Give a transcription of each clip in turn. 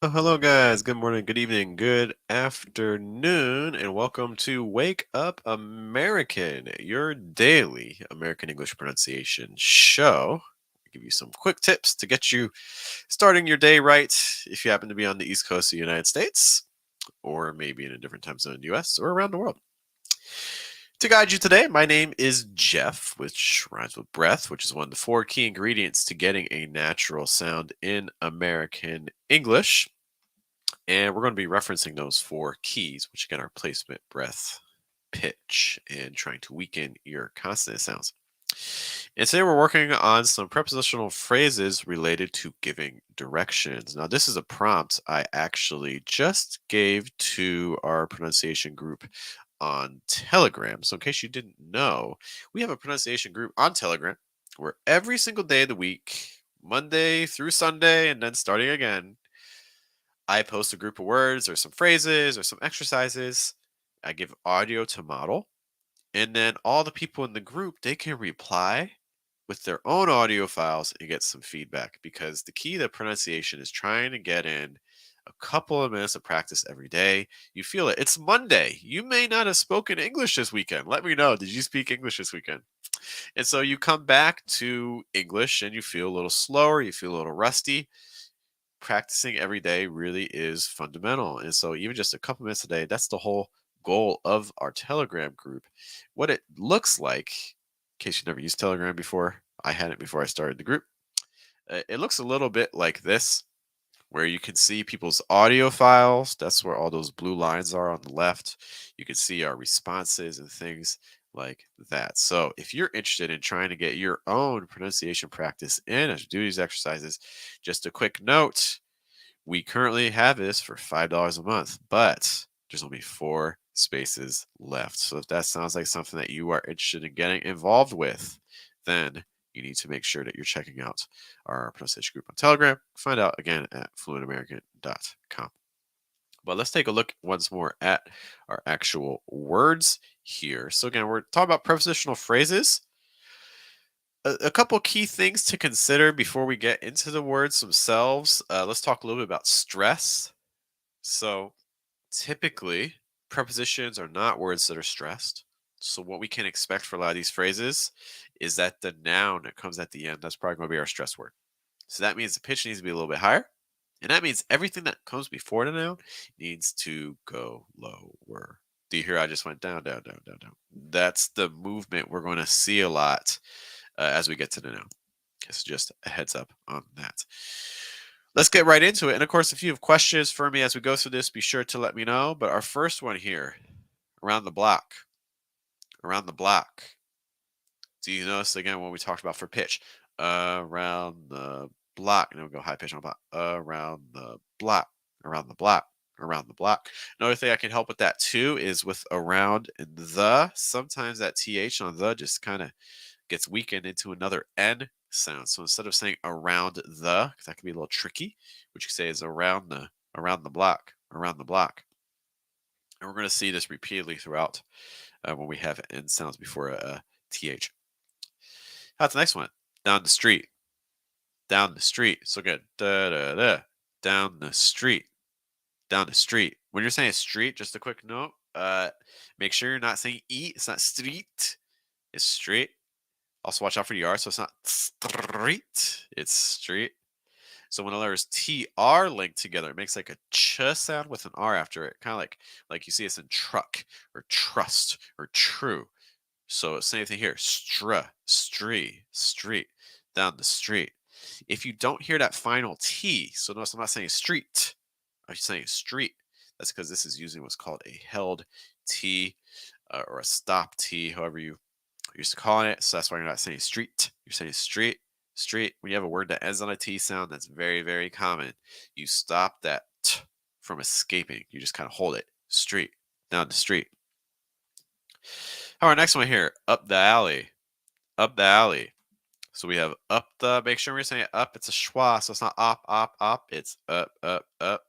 Oh, hello, guys. Good morning, good evening, good afternoon, and welcome to Wake Up American, your daily American English pronunciation show. I give you some quick tips to get you starting your day right if you happen to be on the East Coast of the United States, or maybe in a different time zone in the US or around the world. To guide you today, my name is Jeff, which rhymes with breath, which is one of the four key ingredients to getting a natural sound in American English. And we're going to be referencing those four keys, which again are placement, breath, pitch, and trying to weaken your consonant sounds. And today we're working on some prepositional phrases related to giving directions. Now, this is a prompt I actually just gave to our pronunciation group on Telegram. So, in case you didn't know, we have a pronunciation group on Telegram where every single day of the week, Monday through Sunday, and then starting again, I post a group of words or some phrases or some exercises. I give audio to model, and then all the people in the group they can reply with their own audio files and get some feedback because the key to pronunciation is trying to get in a couple of minutes of practice every day. You feel it. It's Monday. You may not have spoken English this weekend. Let me know. Did you speak English this weekend? And so you come back to English and you feel a little slower, you feel a little rusty. Practicing every day really is fundamental. And so, even just a couple minutes a day, that's the whole goal of our Telegram group. What it looks like, in case you never used Telegram before, I had it before I started the group. It looks a little bit like this, where you can see people's audio files. That's where all those blue lines are on the left. You can see our responses and things like that. So, if you're interested in trying to get your own pronunciation practice in as you do these exercises, just a quick note, we currently have this for $5 a month, but there's only 4 spaces left. So if that sounds like something that you are interested in getting involved with, then you need to make sure that you're checking out our pronunciation group on Telegram. Find out again at fluentamerican.com. But let's take a look once more at our actual words here. So again, we're talking about prepositional phrases. A couple key things to consider before we get into the words themselves. Let's talk a little bit about stress. So typically, prepositions are not words that are stressed. So what we can expect for a lot of these phrases is that the noun that comes at the end, that's probably going to be our stress word. So that means the pitch needs to be a little bit higher. And that means everything that comes before the noun needs to go lower. Do you hear I just went down, down, down, down, down? That's the movement we're going to see a lot as we get to the noun. So just a heads up on that. Let's get right into it. And of course, if you have questions for me as we go through this, be sure to let me know. But our first one here, around the block, around the block. Do you notice again what we talked about for pitch? Around the block. And then we'll go high pitch on the block. Around the block, around the block, around the block. Another thing I can help with that too is with around and the. Sometimes that TH on the just kind of gets weakened into another N sound. So instead of saying around the, because that can be a little tricky, what you can say is around the block, around the block. And we're going to see this repeatedly throughout when we have N sounds before a TH. How's the next one? Down the street, down the street. So good. Da, da, da. Down the street, down the street. When you're saying street, just a quick note, make sure you're not saying E. It's not street, it's street. Also, watch out for the R. So it's not street, it's street. So when the letters TR link together, it makes like a ch sound with an R after it, kind of like you see it's in truck or trust or true. So same thing here, street, down the street. If you don't hear that final T, so notice I'm not saying street, I'm saying street. That's because this is using what's called a held T or a stop T, however you used to calling it. So that's why you're not saying street. You're saying street, street. When you have a word that ends on a T sound, that's very, very common. You stop that T from escaping. You just kind of hold it. Street, down the street. All right, next one here. Up the alley. Up the alley. So we have up the, make sure we're saying up. It's a schwa, so it's not up. It's up, up, up.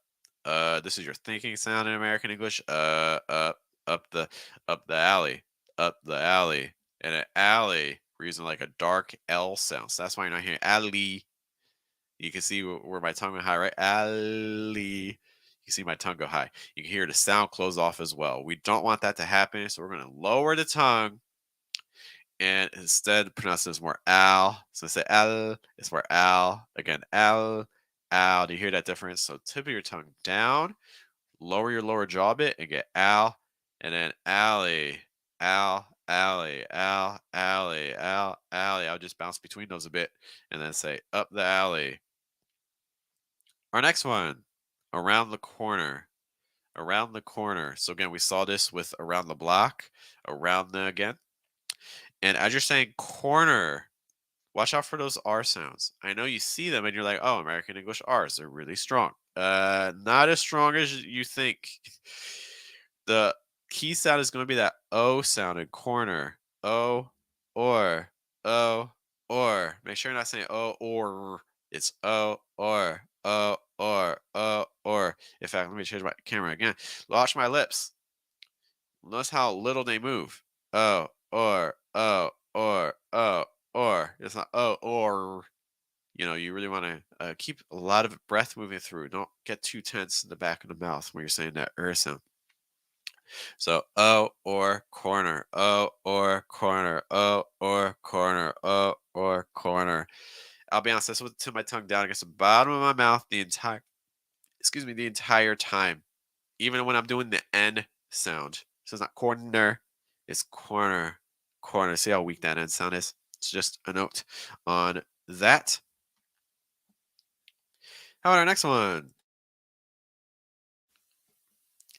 This is your thinking sound in American English. Up the, up the alley. Up the alley. And an alley, we're using like a dark L sound. So that's why you're not hearing alley. You can see where my tongue went high, right? Ali. You see my tongue go high. You can hear the sound close off as well. We don't want that to happen, so we're going to lower the tongue and instead pronounce this more al. So say al, it's more al. Again, al, al. Do you hear that difference? So tip of your tongue down, lower your lower jaw a bit, and get al, and then alley, al, alley, al, alley, al, alley. I'll just bounce between those a bit, and then say up the alley. Our next one, around the corner. Around the corner. So again, we saw this with around the block, around the again. And as you're saying corner, watch out for those R sounds. I know you see them and you're like, oh, American English R's, they're really strong. Not as strong as you think. The key sound is going to be that O sound in corner. O, or, O, or. Make sure you're not saying O, or. It's O, or, O, or, O, or. In fact, let me change my camera again. Watch my lips. Notice how little they move. O, or, O, or. It's not O, or. You really want to keep a lot of breath moving through. Don't get too tense in the back of the mouth when you're saying that sound. So O or corner, O or corner, O or corner, O or corner. I'll be honest, this was to my tongue down against the bottom of my mouth the entire time. Even when I'm doing the N sound. So it's not corner, it's corner, corner. See how weak that N sound is? It's just a note on that. How about our next one?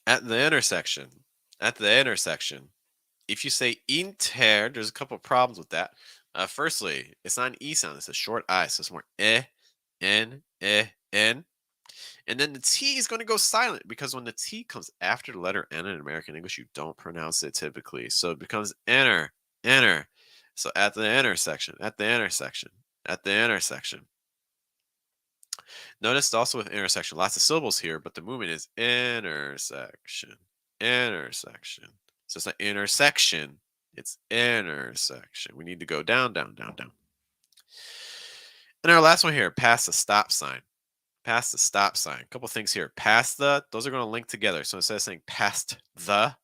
At the intersection. At the intersection. If you say inter, there's a couple of problems with that. Firstly, it's not an E sound, it's a short I, so it's more N. And then the T is going to go silent because when the T comes after the letter N in American English, you don't pronounce it typically. So it becomes enter. So at the intersection, at the intersection, at the intersection. Notice also with intersection, lots of syllables here, but the movement is intersection, intersection. So it's not intersection, it's intersection. We need to go down, down, down, down. And our last one here, past the stop sign. Past the stop sign. A couple things here. Past the, those are going to link together. So instead of saying past the,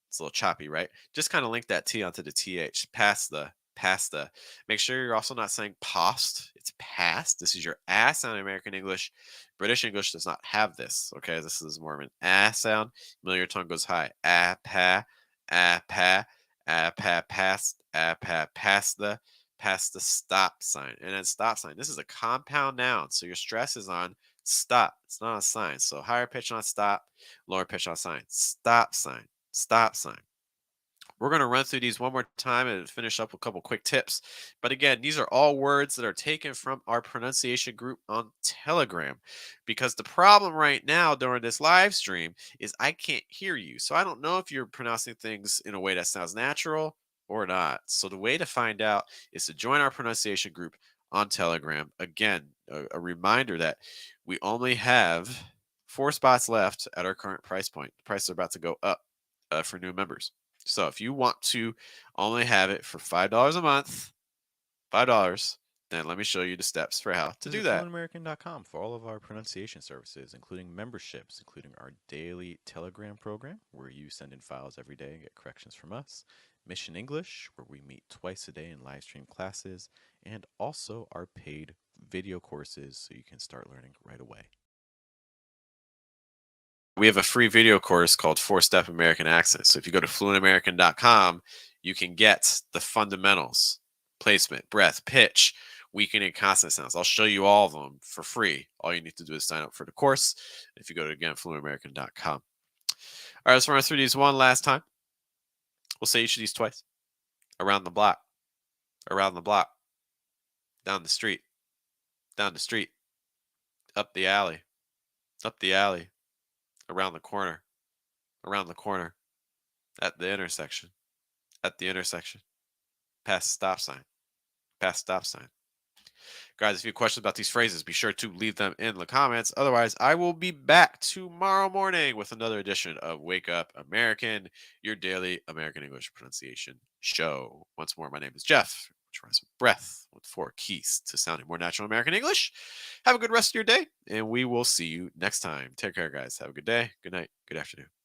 it's a little choppy, right? Just kind of link that T onto the TH. Past the, past the. Make sure you're also not saying past. It's past. This is your ass sound in American English. British English does not have this. Okay, this is more of an ass sound. Middle of your tongue goes high. Pa, past the stop sign. And then stop sign. This is a compound noun. So your stress is on stop. It's not a sign. So higher pitch on stop, lower pitch on sign. Stop sign. Stop sign. We're going to run through these one more time and finish up with a couple quick tips. But again, these are all words that are taken from our pronunciation group on Telegram. Because the problem right now during this live stream is I can't hear you. So I don't know if you're pronouncing things in a way that sounds natural or not. So the way to find out is to join our pronunciation group on Telegram. Again, a reminder that we only have 4 spots left at our current price point. The prices are about to go up for new members. So if you want to only have it for $5 a month, $5, then let me show you the steps for how to do Visit that. fluentamerican.com for all of our pronunciation services, including memberships, including our daily Telegram program, where you send in files every day and get corrections from us, Mission English, where we meet twice a day in live stream classes, and also our paid video courses so you can start learning right away. We have a free video course called 4-Step American Accent. So if you go to fluentamerican.com, you can get the fundamentals, placement, breath, pitch, weakening consonant sounds. I'll show you all of them for free. All you need to do is sign up for the course. If you go to, again, fluentamerican.com. All right, let's run through these one last time. We'll say each of these twice. Around the block, around the block, down the street, down the street, up the alley, around the corner, at the intersection, past stop sign, past stop sign. Guys, if you have questions about these phrases, be sure to leave them in the comments. Otherwise, I will be back tomorrow morning with another edition of Wake Up American, your daily American English pronunciation show. Once more, my name is Jeff, which rhymes with breath with 4 keys to sounding more natural American English. Have a good rest of your day, and we will see you next time. Take care, guys. Have a good day, good night, good afternoon.